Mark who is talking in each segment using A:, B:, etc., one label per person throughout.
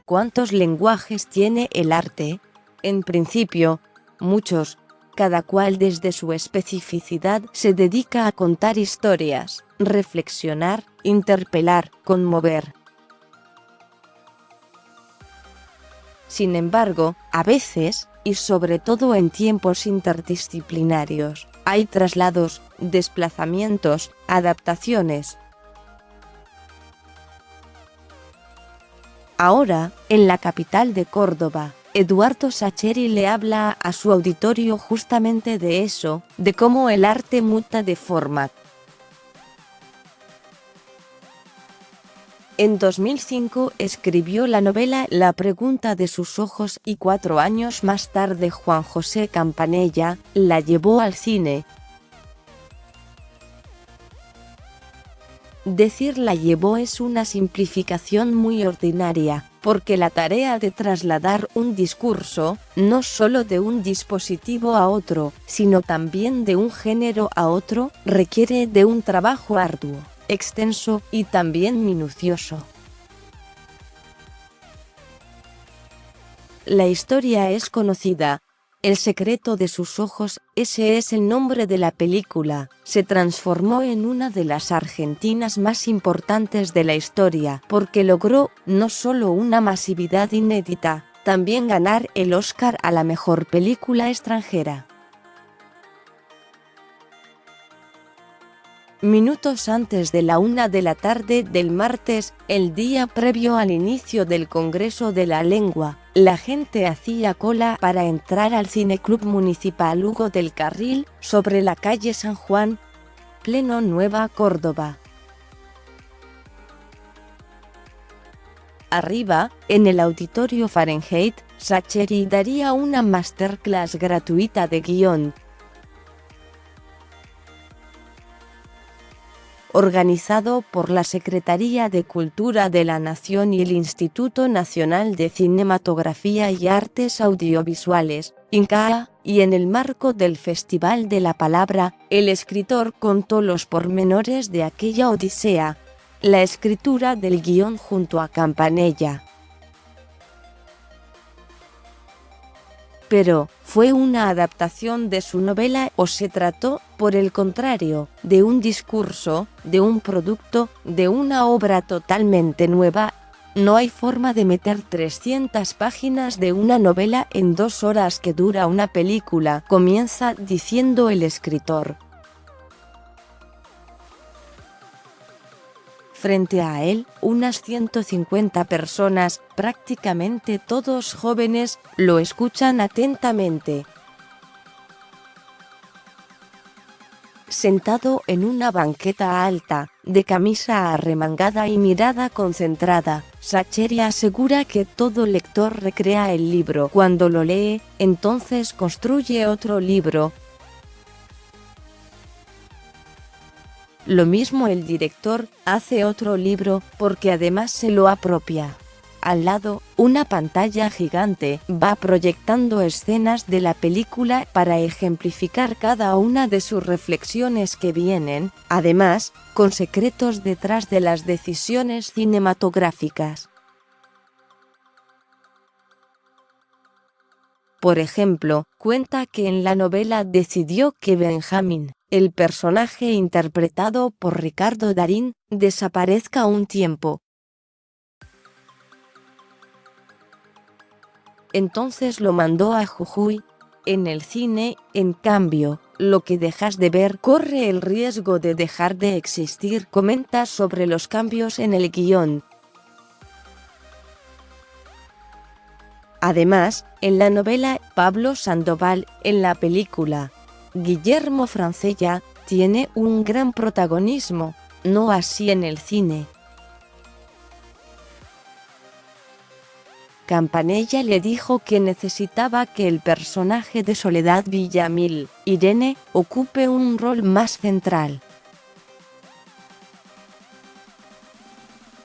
A: ¿Cuántos lenguajes tiene el arte? En principio, muchos. Cada cual desde su especificidad se dedica a contar historias, reflexionar, interpelar, conmover. Sin embargo, a veces, y sobre todo en tiempos interdisciplinarios, hay traslados, desplazamientos, adaptaciones. Ahora, en la capital de Córdoba, Eduardo Sacheri le habla a su auditorio justamente de eso, de cómo el arte muta de forma. En 2005 escribió la novela La pregunta de sus ojos y 4 años más tarde Juan José Campanella la llevó al cine. Decir la llevó es una simplificación muy ordinaria, porque la tarea de trasladar un discurso, no solo de un dispositivo a otro, sino también de un género a otro, requiere de un trabajo arduo, extenso y también minucioso. La historia es conocida. El secreto de sus ojos, ese es el nombre de la película, se transformó en una de las argentinas más importantes de la historia, porque logró, no solo una masividad inédita, también ganar el Oscar a la mejor película extranjera. Minutos antes de la 1 de la tarde del martes, el día previo al inicio del Congreso de la Lengua, la gente hacía cola para entrar al Cineclub Municipal Hugo del Carril, sobre la calle San Juan, pleno Nueva Córdoba. Arriba, en el Auditorio Fahrenheit, Sacheri daría una masterclass gratuita de guión, organizado por la Secretaría de Cultura de la Nación y el Instituto Nacional de Cinematografía y Artes Audiovisuales, INCAA, y en el marco del Festival de la Palabra, el escritor contó los pormenores de aquella odisea, la escritura del guión junto a Campanella. Pero, ¿fue una adaptación de su novela o se trató, por el contrario, de un discurso, de un producto, de una obra totalmente nueva? No hay forma de meter 300 páginas de una novela en 2 horas que dura una película, comienza diciendo el escritor. Frente a él, unas 150 personas, prácticamente todos jóvenes, lo escuchan atentamente. Sentado en una banqueta alta, de camisa arremangada y mirada concentrada, Sacheri asegura que todo lector recrea el libro cuando lo lee, entonces construye otro libro. Lo mismo el director, hace otro libro, porque además se lo apropia. Al lado, una pantalla gigante va proyectando escenas de la película para ejemplificar cada una de sus reflexiones que vienen, además, con secretos detrás de las decisiones cinematográficas. Por ejemplo, cuenta que en la novela decidió que Benjamín, el personaje interpretado por Ricardo Darín, desaparezca un tiempo. Entonces lo mandó a Jujuy. En el cine, en cambio, lo que dejas de ver corre el riesgo de dejar de existir. Comenta sobre los cambios en el guión. Además, en la novela, Pablo Sandoval, en la película, Guillermo Francella, tiene un gran protagonismo, no así en el cine. Campanella le dijo que necesitaba que el personaje de Soledad Villamil, Irene, ocupe un rol más central.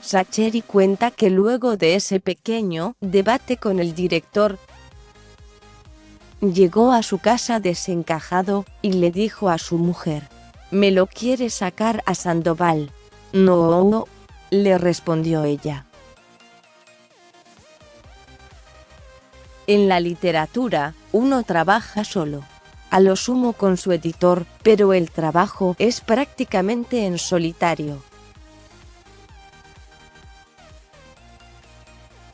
A: Sacheri cuenta que luego de ese pequeño debate con el director, llegó a su casa desencajado y le dijo a su mujer: «¿Me lo quiere sacar a Sandoval?» «No», le respondió ella. En la literatura, uno trabaja solo, a lo sumo con su editor, pero el trabajo es prácticamente en solitario.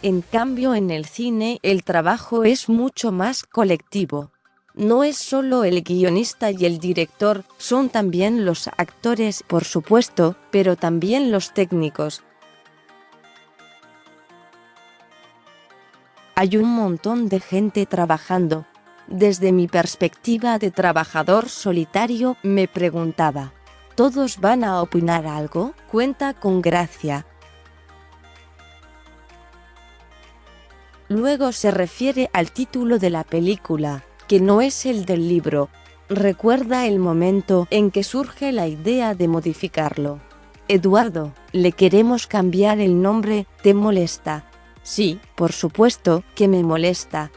A: En cambio, en el cine, el trabajo es mucho más colectivo. No es solo el guionista y el director, son también los actores, por supuesto, pero también los técnicos. Hay un montón de gente trabajando. Desde mi perspectiva de trabajador solitario, me preguntaba, ¿todos van a opinar algo? Cuenta con gracia. Luego se refiere al título de la película, que no es el del libro. Recuerda el momento en que surge la idea de modificarlo. Eduardo, le queremos cambiar el nombre, ¿te molesta? Sí, por supuesto que me molesta.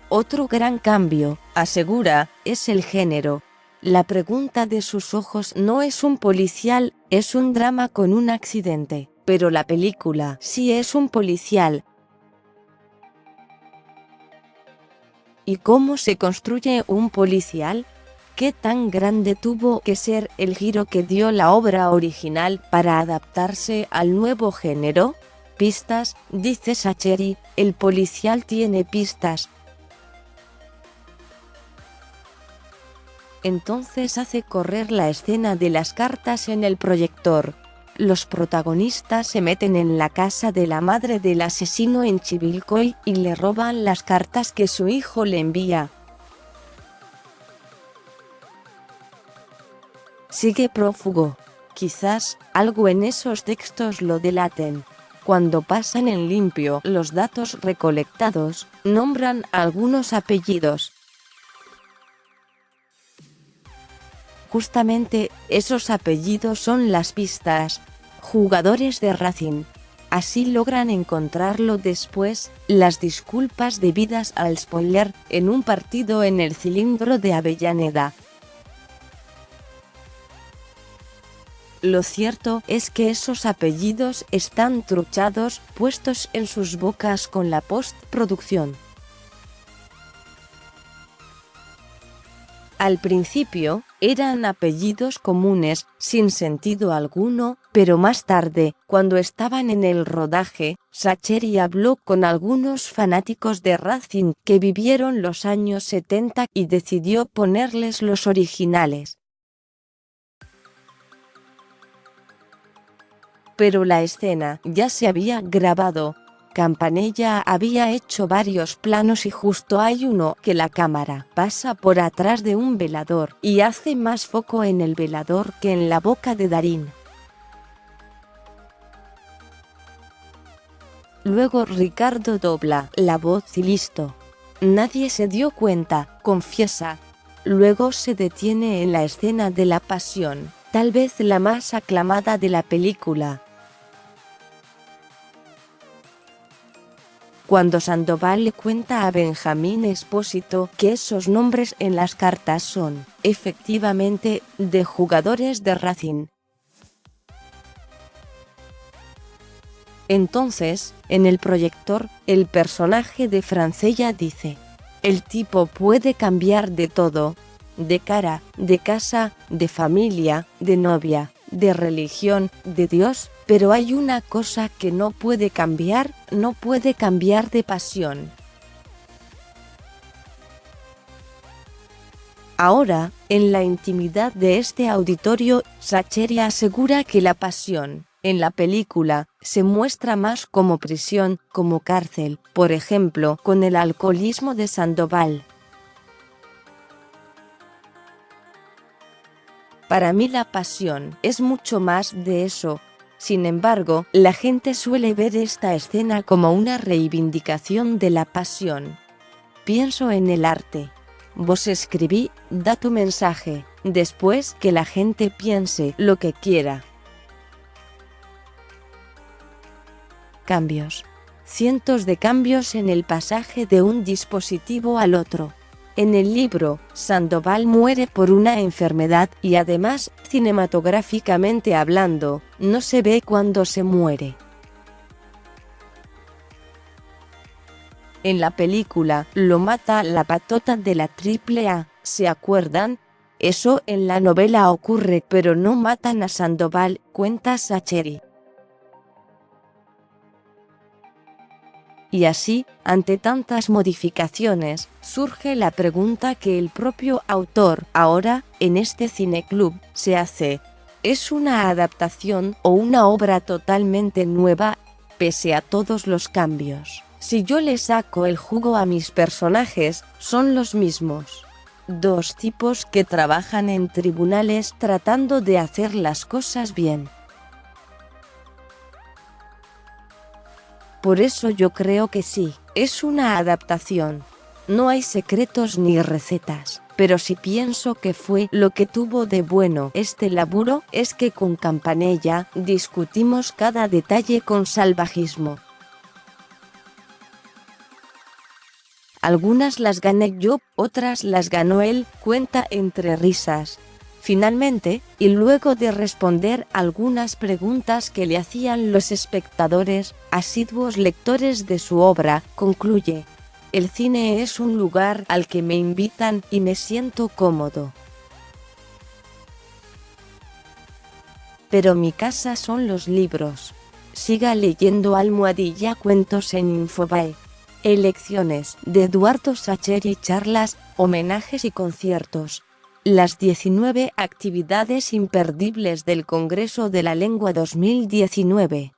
A: Otro gran cambio, asegura, es el género. La pregunta de sus ojos no es un policial, es un drama con un accidente, pero la película sí es un policial. ¿Y cómo se construye un policial? ¿Qué tan grande tuvo que ser el giro que dio la obra original para adaptarse al nuevo género? Pistas, dice Sacheri, el policial tiene pistas. Entonces hace correr la escena de las cartas en el proyector. Los protagonistas se meten en la casa de la madre del asesino en Chivilcoy y le roban las cartas que su hijo le envía. Sigue prófugo. Quizás algo en esos textos lo delaten. Cuando pasan en limpio los datos recolectados, nombran algunos apellidos. Justamente esos apellidos son las pistas. Jugadores de Racing. Así logran encontrarlo después, las disculpas debidas al spoiler, en un partido en el cilindro de Avellaneda. Lo cierto es que esos apellidos están truchados, puestos en sus bocas con la postproducción. Al principio, eran apellidos comunes, sin sentido alguno, pero más tarde, cuando estaban en el rodaje, Sacheri habló con algunos fanáticos de Racing que vivieron los años 70 y decidió ponerles los originales. Pero la escena ya se había grabado. Campanella había hecho varios planos y justo hay uno que la cámara pasa por atrás de un velador y hace más foco en el velador que en la boca de Darín. Luego Ricardo dobla la voz y listo. Nadie se dio cuenta, confiesa. Luego se detiene en la escena de la pasión, tal vez la más aclamada de la película. Cuando Sandoval le cuenta a Benjamín Espósito que esos nombres en las cartas son, efectivamente, de jugadores de Racing. Entonces, en el proyector, el personaje de Francella dice: el tipo puede cambiar de todo, de cara, de casa, de familia, de novia, de religión, de Dios, pero hay una cosa que no puede cambiar, no puede cambiar de pasión. Ahora, en la intimidad de este auditorio, Sacheri asegura que la pasión, en la película, se muestra más como prisión, como cárcel, por ejemplo, con el alcoholismo de Sandoval. Para mí la pasión es mucho más de eso. Sin embargo, la gente suele ver esta escena como una reivindicación de la pasión. Pienso en el arte. Vos escribí, da tu mensaje, después que la gente piense lo que quiera. Cambios. Cientos de cambios en el pasaje de un dispositivo al otro. En el libro, Sandoval muere por una enfermedad y además, cinematográficamente hablando, no se ve cuándo se muere. En la película, lo mata la patota de la AAA, ¿se acuerdan? Eso en la novela ocurre, pero no matan a Sandoval, cuenta Sacheri. Y así, ante tantas modificaciones, surge la pregunta que el propio autor, ahora, en este cineclub, se hace. ¿Es una adaptación o una obra totalmente nueva? Pese a todos los cambios, si yo le saco el jugo a mis personajes, son los mismos. Dos tipos que trabajan en tribunales tratando de hacer las cosas bien. Por eso yo creo que sí, es una adaptación. No hay secretos ni recetas, pero si pienso que fue lo que tuvo de bueno este laburo es que con Campanella discutimos cada detalle con salvajismo. Algunas las gané yo, otras las ganó él, cuenta entre risas. Finalmente, y luego de responder algunas preguntas que le hacían los espectadores, asiduos lectores de su obra, concluye: el cine es un lugar al que me invitan y me siento cómodo. Pero mi casa son los libros. Siga leyendo Almohadilla Cuentos en Infobae. Elecciones de Eduardo Sacheri, charlas, homenajes y conciertos. Las 19 actividades imperdibles del Congreso de la Lengua 2019.